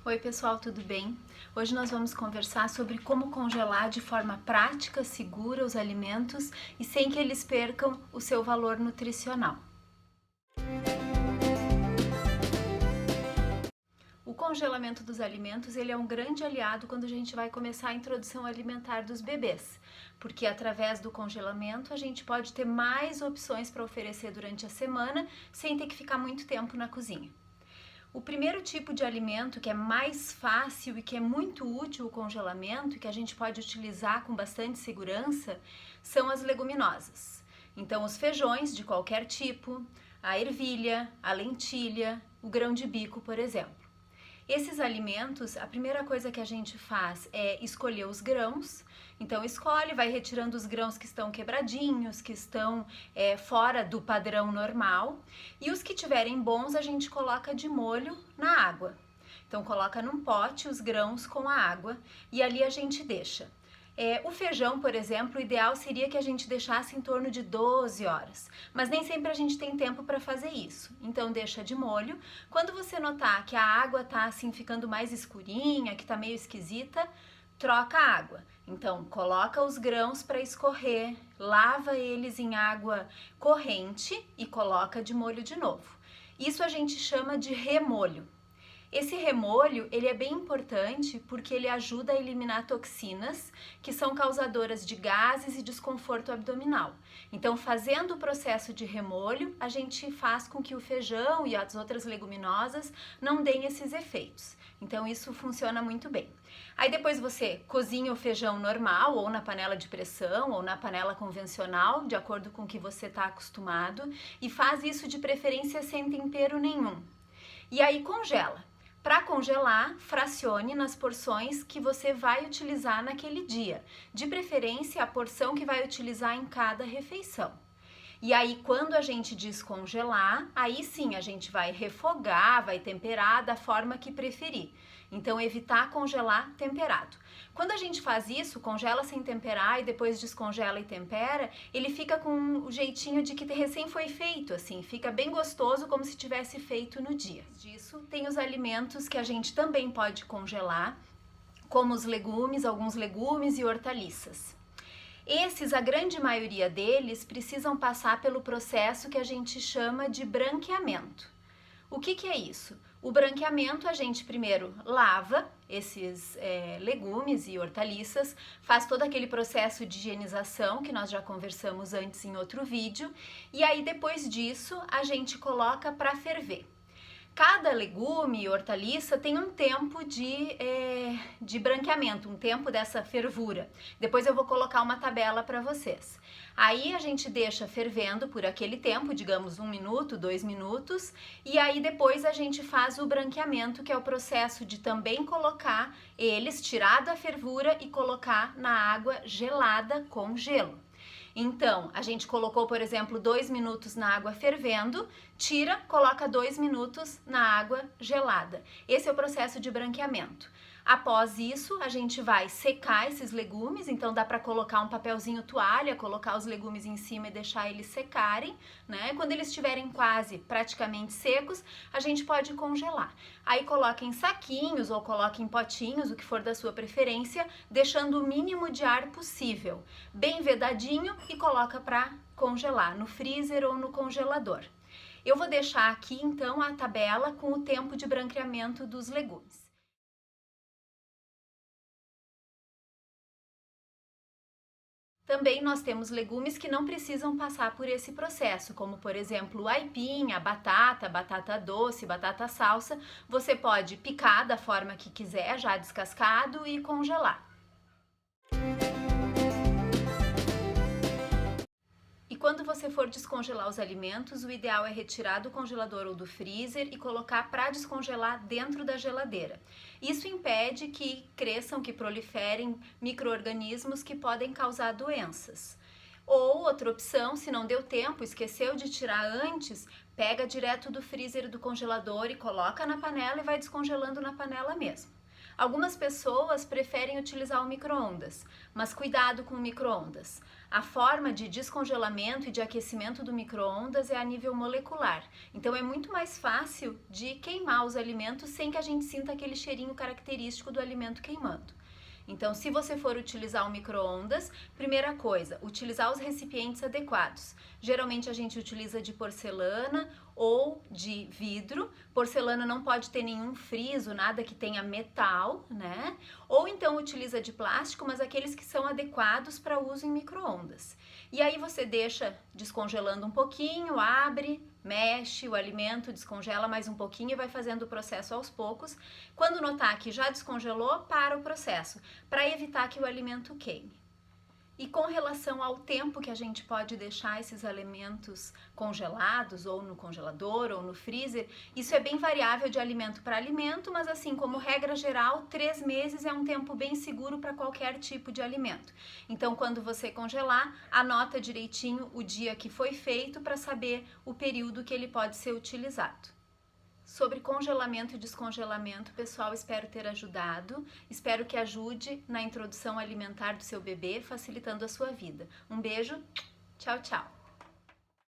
Oi pessoal, tudo bem? Hoje nós vamos conversar sobre como congelar de forma prática, segura os alimentos e sem que eles percam o seu valor nutricional. O congelamento dos alimentos ele é um grande aliado quando a gente vai começar a introdução alimentar dos bebês, porque através do congelamento a gente pode ter mais opções para oferecer durante a semana sem ter que ficar muito tempo na cozinha. O primeiro tipo de alimento que é mais fácil e que é muito útil o congelamento e que a gente pode utilizar com bastante segurança são as leguminosas. Então, os feijões de qualquer tipo, a ervilha, a lentilha, o grão de bico, por exemplo. Esses alimentos, a primeira coisa que a gente faz é escolher os grãos. Então escolhe, vai retirando os grãos que estão quebradinhos, que estão fora do padrão normal. E os que tiverem bons a gente coloca de molho na água. Então coloca num pote os grãos com a água e ali a gente deixa. O feijão, por exemplo, o ideal seria que a gente deixasse em torno de 12 horas, mas nem sempre a gente tem tempo para fazer isso. Então deixa de molho. Quando você notar que a água tá assim ficando mais escurinha, que tá meio esquisita, troca a água. Então coloca os grãos para escorrer, lava eles em água corrente e coloca de molho de novo. Isso a gente chama de remolho. Esse remolho, ele é bem importante porque ele ajuda a eliminar toxinas que são causadoras de gases e desconforto abdominal. Então, fazendo o processo de remolho, a gente faz com que o feijão e as outras leguminosas não deem esses efeitos. Então, isso funciona muito bem. Aí depois você cozinha o feijão normal, ou na panela de pressão, ou na panela convencional, de acordo com o que você está acostumado, e faz isso de preferência sem tempero nenhum. E aí congela. Para congelar, fracione nas porções que você vai utilizar naquele dia, de preferência a porção que vai utilizar em cada refeição. E aí, quando a gente descongelar, aí sim a gente vai refogar, vai temperar da forma que preferir. Então, evitar congelar temperado. Quando a gente faz isso, congela sem temperar e depois descongela e tempera, ele fica com o jeitinho de que recém foi feito, assim, fica bem gostoso como se tivesse feito no dia. Disso, tem os alimentos que a gente também pode congelar, como os legumes, alguns legumes e hortaliças. Esses, a grande maioria deles, precisam passar pelo processo que a gente chama de branqueamento. O que é isso? O branqueamento, a gente primeiro lava esses legumes e hortaliças, faz todo aquele processo de higienização que nós já conversamos antes em outro vídeo, e aí depois disso a gente coloca para ferver. Cada legume e hortaliça tem um tempo de branqueamento, um tempo dessa fervura. Depois eu vou colocar uma tabela para vocês. Aí a gente deixa fervendo por aquele tempo, digamos 1 minuto, 2 minutos, e aí depois a gente faz o branqueamento, que é o processo de também colocar eles, tirar da fervura e colocar na água gelada com gelo. Então, a gente colocou, por exemplo, 2 minutos na água fervendo, tira, coloca 2 minutos na água gelada. Esse é o processo de branqueamento. Após isso, a gente vai secar esses legumes, então dá para colocar um papelzinho toalha, colocar os legumes em cima e deixar eles secarem, né? Quando eles estiverem quase praticamente secos, a gente pode congelar. Aí coloca em saquinhos ou coloca em potinhos, o que for da sua preferência, deixando o mínimo de ar possível, bem vedadinho, e coloca para congelar no freezer ou no congelador. Eu vou deixar aqui então a tabela com o tempo de branqueamento dos legumes. Também nós temos legumes que não precisam passar por esse processo, como por exemplo o aipim, a batata doce, batata salsa. Você pode picar da forma que quiser, já descascado, e congelar. E quando você for descongelar os alimentos, o ideal é retirar do congelador ou do freezer e colocar para descongelar dentro da geladeira. Isso impede que cresçam, que proliferem micro-organismos que podem causar doenças. Ou outra opção, se não deu tempo, esqueceu de tirar antes, pega direto do freezer e do congelador e coloca na panela e vai descongelando na panela mesmo. Algumas pessoas preferem utilizar o micro-ondas, mas cuidado com o micro-ondas. A forma de descongelamento e de aquecimento do micro-ondas é a nível molecular, então é muito mais fácil de queimar os alimentos sem que a gente sinta aquele cheirinho característico do alimento queimando. Então, se você for utilizar o micro-ondas, primeira coisa, utilizar os recipientes adequados. Geralmente a gente utiliza de porcelana ou de vidro. Porcelana não pode ter nenhum friso, nada que tenha metal, né? Ou então utiliza de plástico, mas aqueles que são adequados para uso em micro-ondas. E aí você deixa descongelando um pouquinho, abre, mexe o alimento, descongela mais um pouquinho e vai fazendo o processo aos poucos. Quando notar que já descongelou, para o processo, para evitar que o alimento queime. E com relação ao tempo que a gente pode deixar esses alimentos congelados, ou no congelador, ou no freezer, isso é bem variável de alimento para alimento, mas assim, como regra geral, 3 meses é um tempo bem seguro para qualquer tipo de alimento. Então, quando você congelar, anota direitinho o dia que foi feito para saber o período que ele pode ser utilizado. Sobre congelamento e descongelamento, pessoal, espero ter ajudado, espero que ajude na introdução alimentar do seu bebê, facilitando a sua vida. Um beijo, tchau, tchau!